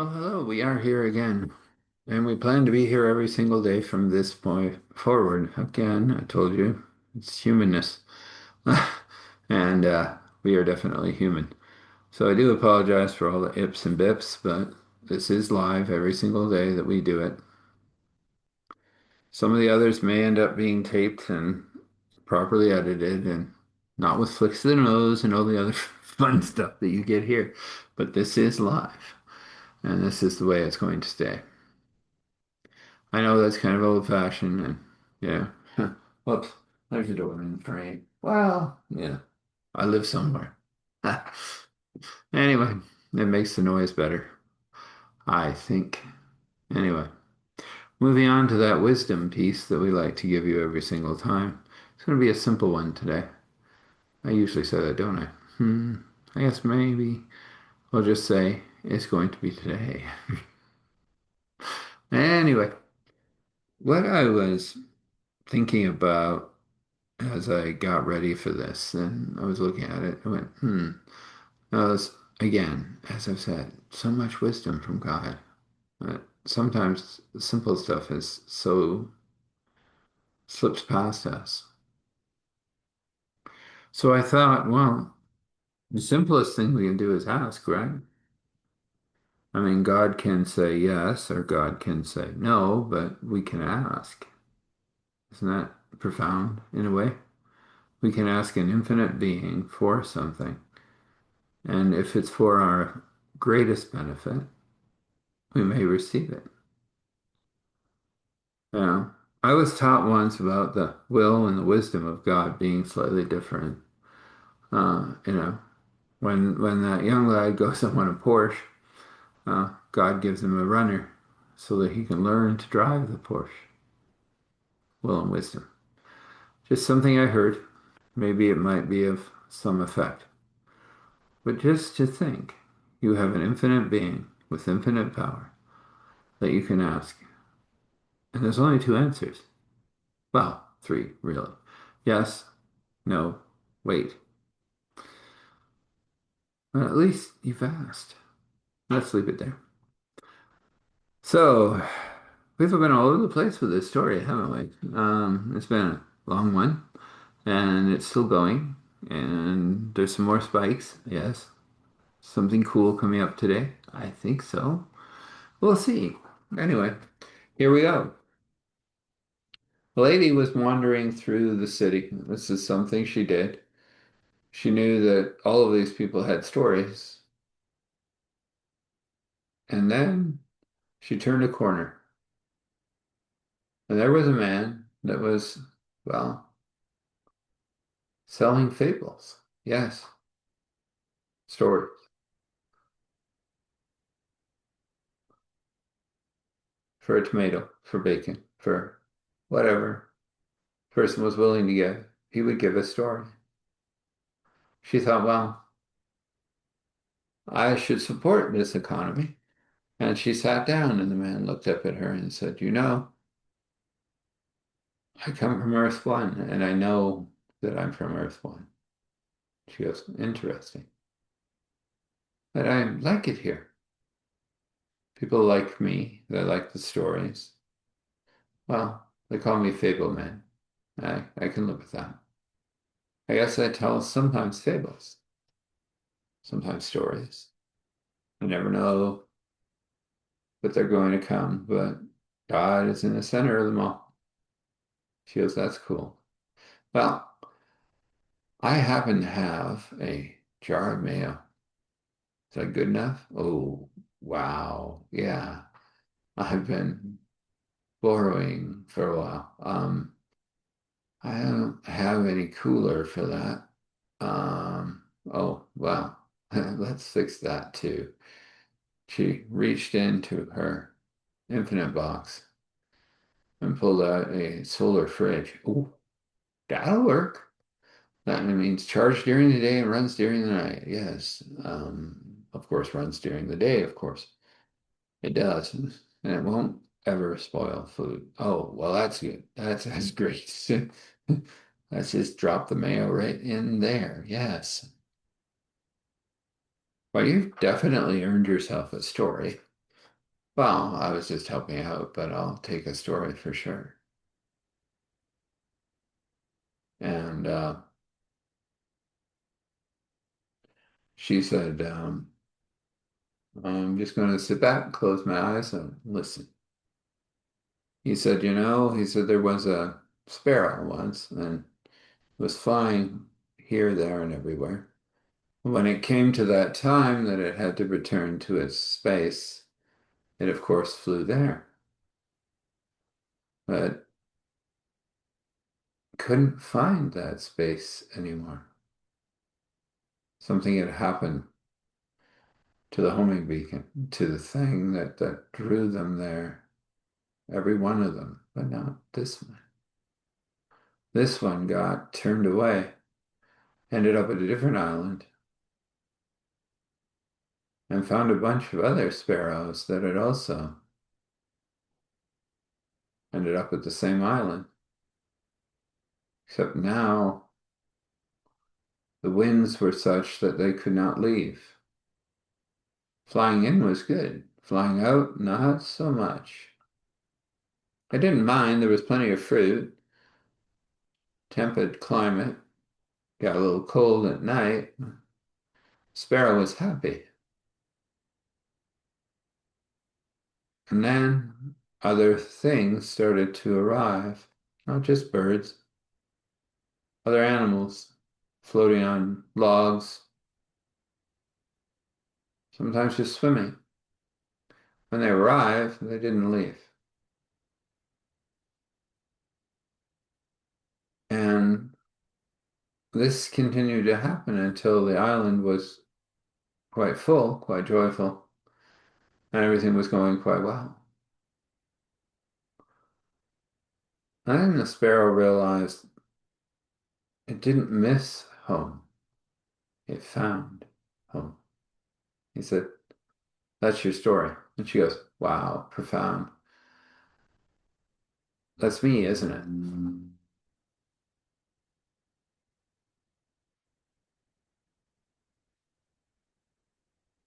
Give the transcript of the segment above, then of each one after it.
Well, hello, we are here again, and we plan to be here every single day from this point forward. Again, I told you, it's humanness. And we are definitely human. So I do apologize for all the ips and bips, but this is live every single day that we do it. Some of the others may end up being taped and properly edited and not with flicks of the nose and all the other fun stuff that you get here. But this is live, and this is the way it's going to stay. I know that's kind of old-fashioned, and yeah. Whoops, there's a door in the frame. Well, yeah, I live somewhere. Anyway, it makes the noise better, I think. Anyway, moving on to that wisdom piece that we like to give you every single time. It's going to be a simple one today. I usually say that, don't I? I guess maybe I'll just say it's going to be today. Anyway, what I was thinking about as I got ready for this, and I was looking at it, I went, Now, again, as I've said, so much wisdom from God. Sometimes the simple stuff is so slips past us. So I thought, well, the simplest thing we can do is ask, right? I mean, God can say yes or God can say no, but we can ask. Isn't that profound in a way? We can ask an infinite being for something. And if it's for our greatest benefit, we may receive it. You know, I was taught once about the will and the wisdom of God being slightly different. You know, when that young lad goes up on a Porsche, God gives him a runner so that he can learn to drive the Porsche. Will and wisdom. Just something I heard. Maybe it might be of some effect. But just to think, you have an infinite being with infinite power that you can ask. And there's only two answers. Well, three, really. Yes, no, wait. Well, at least you've asked. Let's leave it there. So, we've been all over the place with this story, haven't we? It's been a long one, and it's still going, and there's some more spikes. Yes. Something cool coming up today? I think so. We'll see. Anyway, here we go. A lady was wandering through the city. This is something she did. She knew that all of these people had stories, and then she turned a corner. And there was a man that was, well, selling fables. Yes, stories for a tomato, for bacon, for whatever person was willing to give. He would give a story. She thought, well, I should support this economy. And she sat down, and the man looked up at her and said, You know, I come from Earth One, and I know that I'm from Earth One. She goes, Interesting. But I like it here. People like me. They like the stories. Well, they call me Fable Man. I can live with that. I guess I tell sometimes fables, sometimes stories. I never know that they're going to come, but God is in the center of them all. She goes, That's cool. Well, I happen to have a jar of mayo. Is that good enough? Oh, wow. Yeah. I've been borrowing for a while. I don't have any cooler for that. Oh, well, let's fix that too. She reached into her infinite box and pulled out a solar fridge. Oh, that'll work. That means charged during the day and runs during the night. Yes. Of course, runs during the day, of course. It does. And it won't ever spoil food. Oh, well, that's good. That's great. Let's just drop the mayo right in there. Yes. Well, you've definitely earned yourself a story. Well, I was just helping out, but I'll take a story for sure. And she said, I'm just going to sit back, close my eyes, and listen. He said, he said there was a sparrow once and it was flying here, there, and everywhere. When it came to that time that it had to return to its space, it of course flew there, but couldn't find that space anymore. Something had happened to the homing beacon, to the thing that drew them there, every one of them, but not this one. This one got turned away, ended up at a different island, and found a bunch of other sparrows that had also ended up at the same island. Except now the winds were such that they could not leave. Flying in was good. Flying out, not so much. I didn't mind. There was plenty of fruit, temperate climate, got a little cold at night. Sparrow was happy. And then other things started to arrive, not just birds, other animals floating on logs, sometimes just swimming. When they arrived, they didn't leave. And this continued to happen until the island was quite full, quite joyful, and everything was going quite well. And then the sparrow realized it didn't miss home, it found home. He said, "That's your story." And she goes, "Wow, profound. That's me, isn't it?"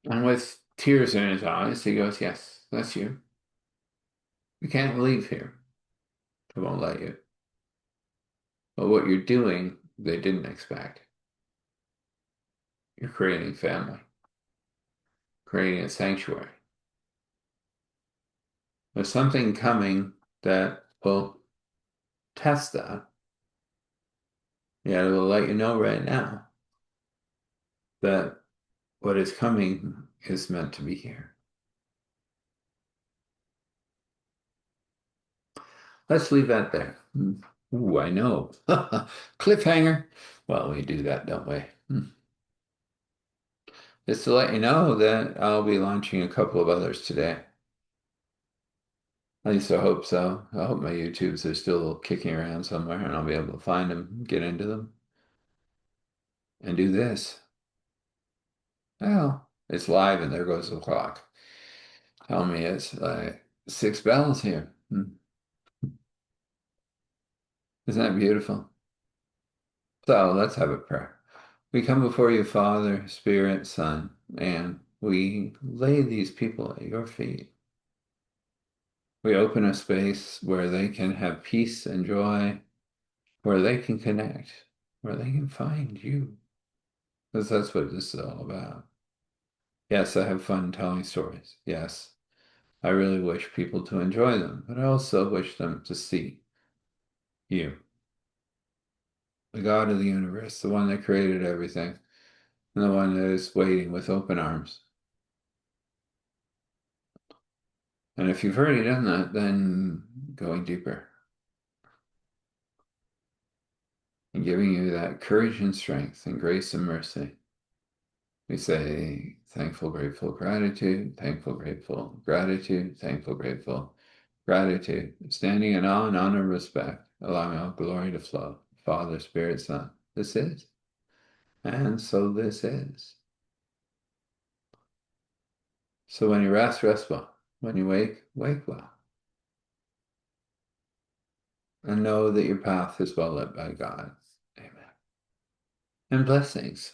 And with tears in his eyes, he goes, "Yes, that's you. You can't leave here. I won't let you. But what you're doing, they didn't expect. You're creating family, creating a sanctuary. There's something coming that will test that. Yeah, it will let you know right now that what is coming is meant to be here." Let's leave that there. Ooh, I know. Cliffhanger. Well, we do that, don't we? Just to let you know that I'll be launching a couple of others today. At least I hope so. I hope my YouTubes are still kicking around somewhere and I'll be able to find them, get into them, and do this. Well, it's live and there goes the clock. Tell me it's like 6 bells here. Isn't that beautiful? So let's have a prayer. We come before you, Father, Spirit, Son, and we lay these people at your feet. We open a space where they can have peace and joy, where they can connect, where they can find you. Because that's what this is all about. Yes, I have fun telling stories. Yes, I really wish people to enjoy them, but I also wish them to see you, the God of the universe, the one that created everything, and the one that is waiting with open arms. And if you've already done that, then going deeper and giving you that courage and strength and grace and mercy. We say thankful, grateful, gratitude, thankful, grateful, gratitude, thankful, grateful, gratitude, standing in awe and honor, respect, allowing all glory to flow. Father, Spirit, Son, this is, and so this is. So when you rest, rest well. When you wake, wake well. And know that your path is well lit by God. Amen. And blessings.